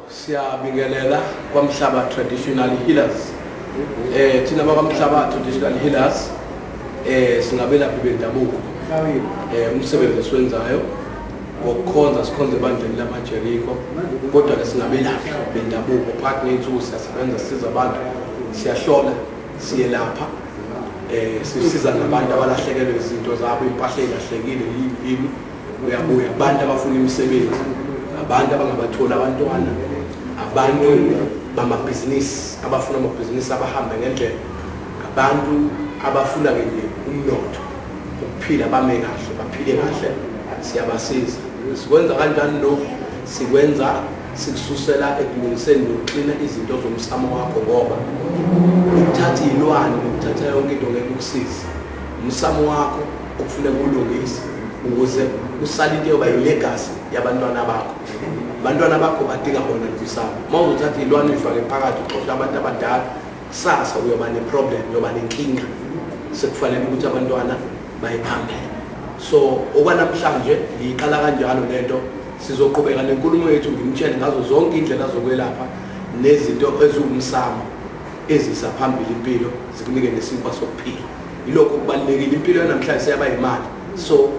Siyabingelela kwamhlaba traditional healers. Thina bakwamhlaba traditional healers singabelaphi bendabuko. Umsebenzi esiwenzayo wokukhonza sikhonze ebandleni lamaJerikho, kodwa ke singabelaphi bendabuko phakathi nethu siyasebenza siza abantu, siyahlola, siyelapha, sisiza nabantu abalahlekelwe izinto zabo, impahla ezilahlekile yini, uyabuya abantu abafuna imisebenzi, abantu abangabathola abantwana, abantu bamabhizinisi abafuna amabhizinisi abahamba ngendlela, abantu abafuna ke umnotho ukuphila bame kahle, baphile kahle, siyabasiza. Sikwenza kanjani lokho? Sikwenza sikususela ekulungiseni nokuklina izinto zomsamo wakho, ngoba ukuthatha izilwane ukuthatha yonke into ngeke ukusize. Umsamo wakho okufuneka ulungise ukuze usale into yoba yilegacy yabantwana bakho. Abantwana bakho badinga bona umsamo. Uma uzothatha izilwane uyifake phakathi uxoxa abantu abadala, kusasa uyoba neproblem, uyoba nenkinga. Sekufanele ukuthi abantwana bayiphambele. So okwanamhlanje iqala kanjalo lento, sizoqhubeka nenkulumo yethu ngimtshele ngazo zonke indlela zokwelapha nezinto eziwumsamo ezisa phambili impilo, zikunike nesinkwa sokuphila. Yilokho kubalulekile, impilo yanamhlanje seyaba imali. So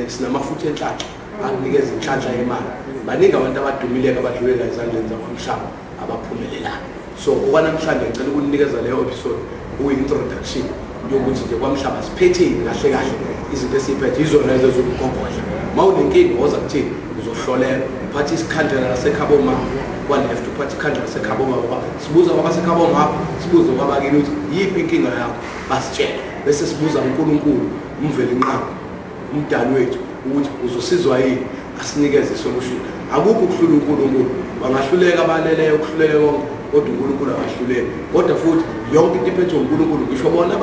sinamafutha enhlanhla akunikeza inhlanhla yemali. Baningi abantu abadumileke abadlulela ezandleni zakwamhlaba abaphumelelayo. So okwanamhlanje ngicela ukunikeza leyo episode uyi-introduction yokuthi nje kwamhlaba siphetheni kahle kahle izinto esiphethe izona lezo zokugogodla. Uma unenkinga woza kuthini uzohlolelwa, uphathe isikhandlela laseKhaboma kwa-left, uphathe ikhandlela laseKhaboma, sibuza kwabaseKhaboma apho, sibuze kwabakini ukuthi yiphi inkinga yakho, basitshele. Bese sibuza uNkulunkulu, umveli nqangi, umdali wethu, ukuthi uzosizwa yini, asinikeze isolution. Akukho ukuhlula uNkulunkulu, bangahluleka abaleleyo ukuhluleka konke, kodwa uNkulunkulu akahluleki. Kodwa futhi yonke into iphethwe uNkulunkulu, ngisho bona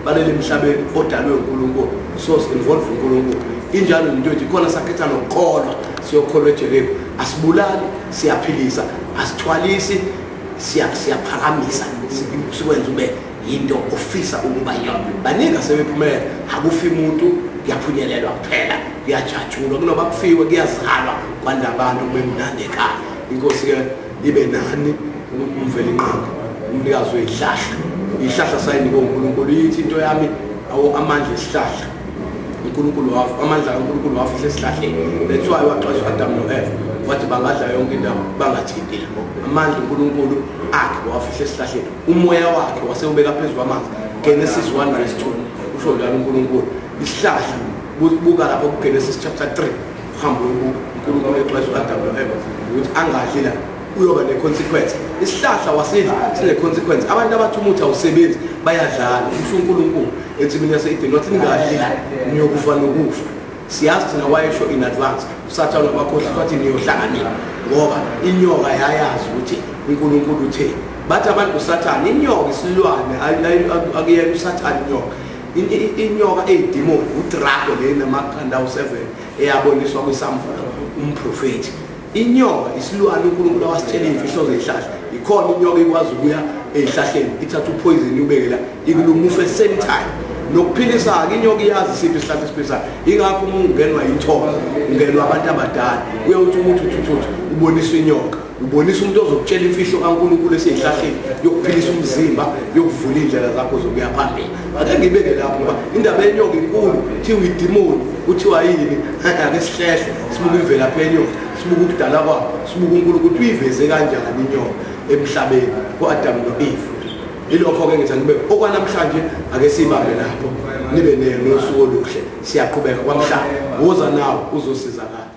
balele emhlabeni odalwe uNkulunkulu, so involve uNkulunkulu. Injalo into ethi khona sakhetha nokukholwa, siyokholwa eJerikho. Asibulali, siyaphilisa, asithwalisi, siyaphakamisa, sikwenza ube yinto ofisa ukuba yona. Baningi asebephumelela, akufi umuntu kuyaphunyelelwa kuphela, kuyajatshulwa, kunoba kufiwe kuyazalwa kwandabantu kube mnandi ekhaya. Inkosi ke ibe nani umveli nqangi, umnikazi wezihlahla. Izihlahla sayinikwe uNkulunkulu, yithi into yami amandla esihlahla. uNkulunkulu wafa, amandla kaNkulunkulu wafihla esihlahleni. That's why waxwayisa uAdam noEva wathi bangadla yonke into bangathinti. Amandla uNkulunkulu akhe wafihla esihlahleni, umoya wakhe wasewubeka phezulu kwamanzi. Genesis 1:2 usho njalo uNkulunkulu. Isihlahla buka lapho kuGenesis chapter 3, uhambo uNkulunkulu exwayisa uAdam noEva ukuthi angadli la uyoba ne-consequence. Isihlahla wasidla sine-consequence. Abantu abathi umuthi awusebenzi bayadlala. Usho uNkulunkulu ensimini yase-Eden wathi ningadli niyokufa nokufa. Siyazi thina wayesho in advance. USathane wabakhohlisa wathi niyohlangana, ngoba inyoka yayazi ukuthi uNkulunkulu utheni. Bathi abantu uSathane, inyoka isilwane, akuyena uSathane inyoka. Inyoka eyidimoni, udrago lena amakhanda awu-7 eyaboniswa kwisambulo umprofeti. Inyoka isilwane uNkulunkulu awasitshela izimfihlo zezihlahla. Ikhona inyoka ikwazi ukuya ezihlahleni ithatha upoison ibeke la, ikulumufe same time. Nokuphilisa-ke inyoka iyazi isiphi isihlahla esiphilisayo. Ingakho uma ungenwa yithoba, ungenwa abantu abadala, uyawuthi umuntu uthuthuthi uboniswa inyoka, ubonisa umuntu ozokutshela imfihlo kaNkulunkulu esezihlahleni yokuphilisa umzimba, yokuvula indlela zakho zokuya phambili. Ake ngibeke lapho ngoba indaba yenyoka inkulu, kuthiwa idimoni, kuthiwa yini, ake sihlehle sibuke imvelaphi yenyoka, sibuke ukudala kwabo, sibuke uNkulunkulu ukuthi uyiveze kanjani inyoka emhlabeni ku-Adam no-Eve. Ilokho-ke ngithi ngibe okwanamhlanje ake sibambe lapho, nibe nosuku oluhle. Siyaqhubeka kwamhlanje, woza nawe uzosizakala.